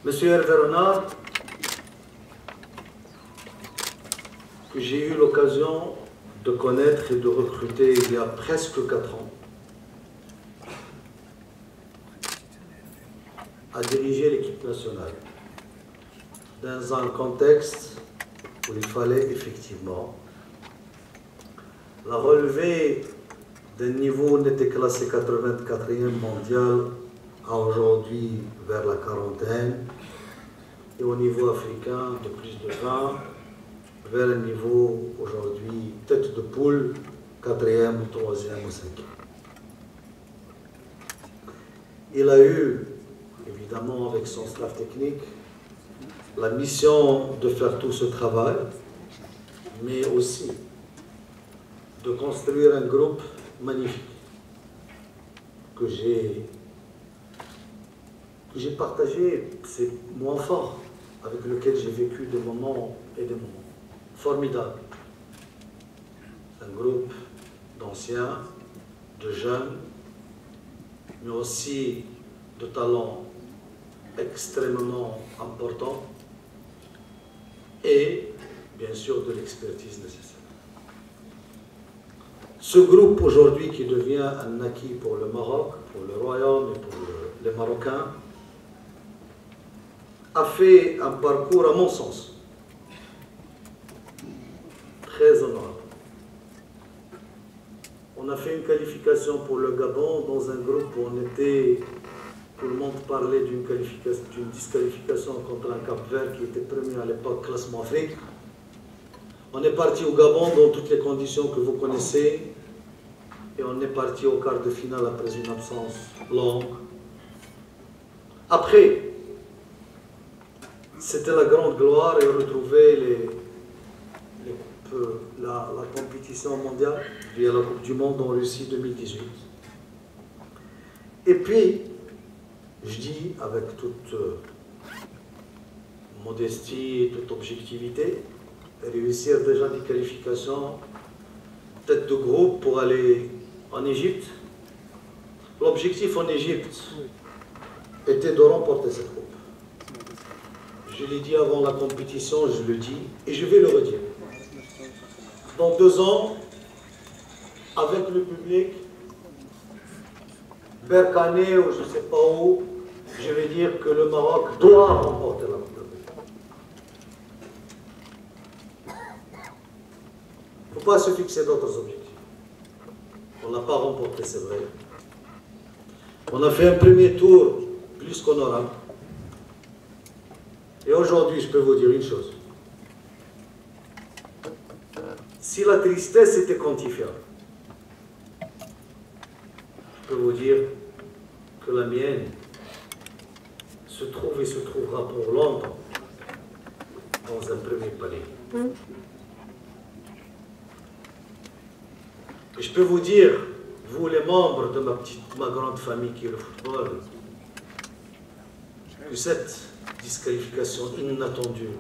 Monsieur Hervé Renard, que j'ai eu l'occasion de connaître et de recruter il y a presque 4 ans, a dirigé l'équipe nationale dans un contexte où il fallait effectivement la relever d'un niveau, on était classé 84e mondial à aujourd'hui vers la quarantaine, et au niveau africain de plus de 20, vers un niveau aujourd'hui tête de poule, 4e, 3e ou 5e. Il a eu, évidemment avec son staff technique, la mission de faire tout ce travail, mais aussi de construire un groupe magnifique que j'ai partagé, c'est moins fort, avec lequel j'ai vécu des moments et des moments formidables. Un groupe d'anciens, de jeunes, mais aussi de talents extrêmement importants et bien sûr de l'expertise nécessaire. Ce groupe aujourd'hui qui devient un acquis pour le Maroc, pour le Royaume et pour les Marocains, a fait un parcours, à mon sens, très honorable. On a fait une qualification pour le Gabon dans un groupe où on était, tout le monde parlait d'une disqualification contre un Cap-Vert qui était premier à l'époque classement Afrique. On est parti au Gabon dans toutes les conditions que vous connaissez et on est parti au quart de finale après une absence longue. Après, c'était la grande gloire et retrouver la compétition mondiale via la Coupe du Monde en Russie 2018. Et puis, je dis avec toute modestie et toute objectivité, réussir déjà des qualifications tête de groupe pour aller en Égypte. L'objectif en Égypte était de remporter cette coupe. Je l'ai dit avant la compétition, je le dis, et je vais le redire. Dans 2 ans, avec le public, Berkane ou je ne sais pas où, je vais dire que le Maroc doit remporter la coupe. Il ne faut pas se fixer d'autres objectifs. On n'a pas remporté, c'est vrai. On a fait un premier tour plus qu'honorable. Et aujourd'hui, je peux vous dire une chose. Si la tristesse était quantifiable, je peux vous dire que la mienne se trouve et se trouvera pour longtemps dans un premier palier. Et je peux vous dire, vous les membres de ma grande famille qui est le football, que cette disqualification inattendue,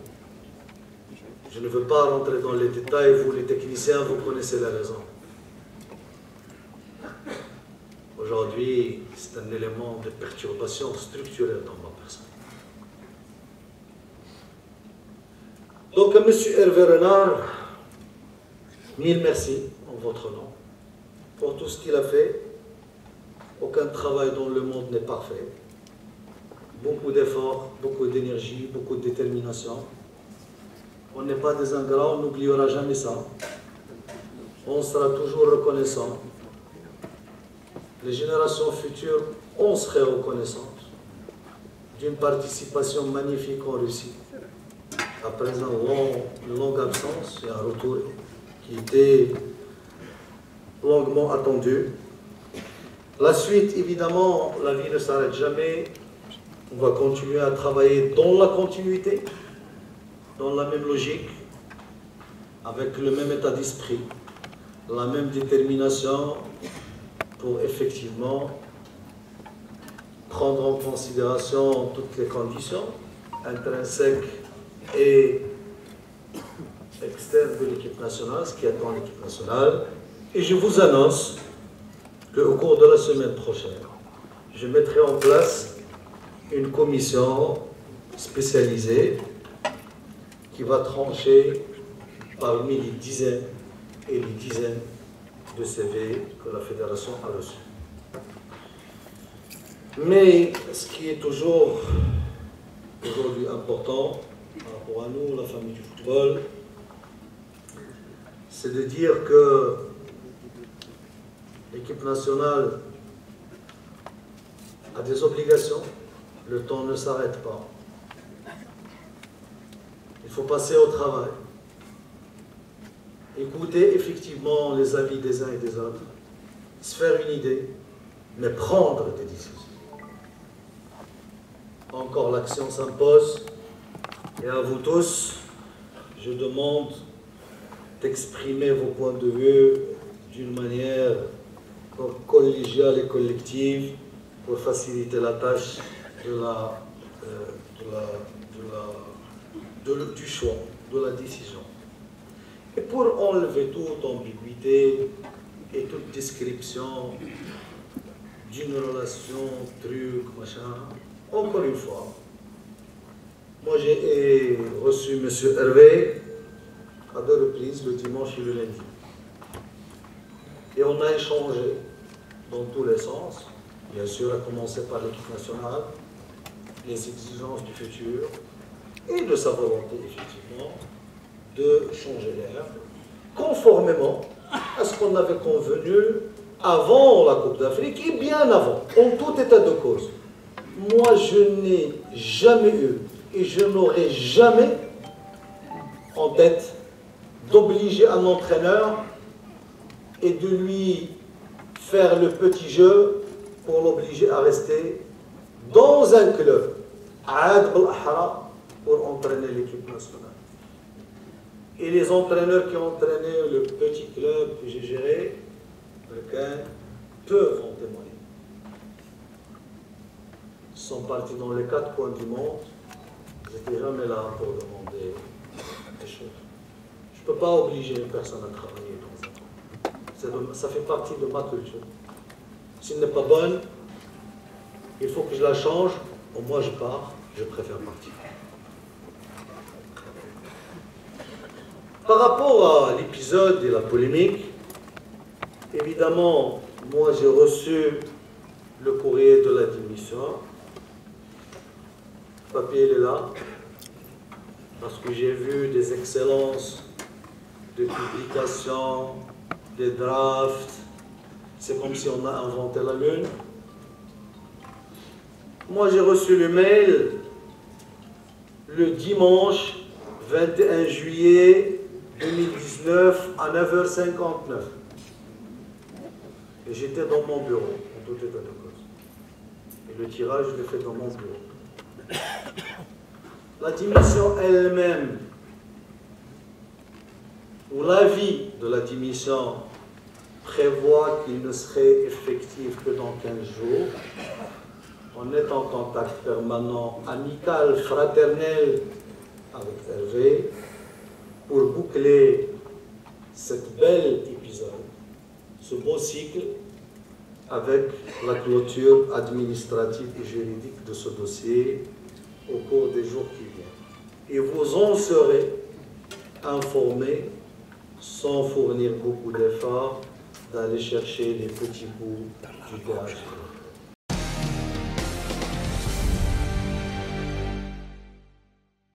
je ne veux pas rentrer dans les détails, vous les techniciens, vous connaissez la raison. Aujourd'hui, c'est un élément de perturbation structurelle dans ma personne. Donc à M. Hervé Renard, 1000 merci en votre nom pour tout ce qu'il a fait. Aucun travail dans le monde n'est parfait. Beaucoup d'efforts, beaucoup d'énergie, beaucoup de détermination. On n'est pas des ingrats, on n'oubliera jamais ça. On sera toujours reconnaissant. Les générations futures, on serait reconnaissantes d'une participation magnifique en Russie. Après une longue absence et un retour qui était longuement attendu. La suite, évidemment, la vie ne s'arrête jamais. On va continuer à travailler dans la continuité, dans la même logique, avec le même état d'esprit, la même détermination pour effectivement prendre en considération toutes les conditions intrinsèques et externes de l'équipe nationale, ce qui attend l'équipe nationale. Et je vous annonce qu'au cours de la semaine prochaine, je mettrai en place une commission spécialisé qui va trancher parmi les dizaines et les dizaines de CV que la Fédération a reçus. Mais ce qui est toujours aujourd'hui important par rapport à nous, la famille du football, c'est de dire que l'équipe nationale a des obligations, le temps ne s'arrête pas. Il faut passer au travail, écouter effectivement les avis des uns et des autres, se faire une idée, mais prendre des décisions. Encore l'action s'impose, et à vous tous, je demande d'exprimer vos points de vue d'une manière collégiale et collective pour faciliter la tâche du choix, de la décision. Et pour enlever toute ambiguïté et toute description d'une relation, truc, machin, encore une fois, moi j'ai reçu M. Hervé à 2 reprises, le dimanche et le lundi. Et on a échangé dans tous les sens, bien sûr à commencer par l'équipe nationale, les exigences du futur et de sa volonté effectivement de changer l'air, conformément à ce qu'on avait convenu avant la Coupe d'Afrique et bien avant, en tout état de cause. Moi, je n'ai jamais eu et je n'aurai jamais en tête d'obliger un entraîneur et de lui faire le petit jeu pour l'obliger à rester dans un club, Aad al-Ahra, pour entraîner l'équipe nationale. Et les entraîneurs qui ont entraîné le petit club que j'ai géré, peuvent en témoigner. Ils sont partis dans les 4 coins du monde. Ils n'étaient jamais là pour demander des choses. Je ne peux pas obliger une personne à travailler dans un coin. Ça fait partie de ma culture. S'il n'est pas bonne, il faut que je la change. Au moins je pars, je préfère partir. Par rapport à l'épisode et la polémique, évidemment, moi j'ai reçu le courrier de la démission. Le papier il est là, parce que j'ai vu des excellences de publication, des drafts. C'est comme si on a inventé la Lune. Moi j'ai reçu le mail le dimanche 21 juillet 2019 à 9h59. Et j'étais dans mon bureau, en tout état de cause. Et le tirage, je l'ai fait dans mon bureau. La démission elle-même, ou l'avis de la démission, prévoit qu'il ne serait effectif que dans 15 jours. On est en contact permanent, amical, fraternel avec Hervé, pour boucler cette belle épisode, ce beau cycle, avec la clôture administrative et juridique de ce dossier au cours des jours qui viennent. Et vous en serez informés sans fournir beaucoup d'efforts d'aller chercher les petits bouts du théâtre.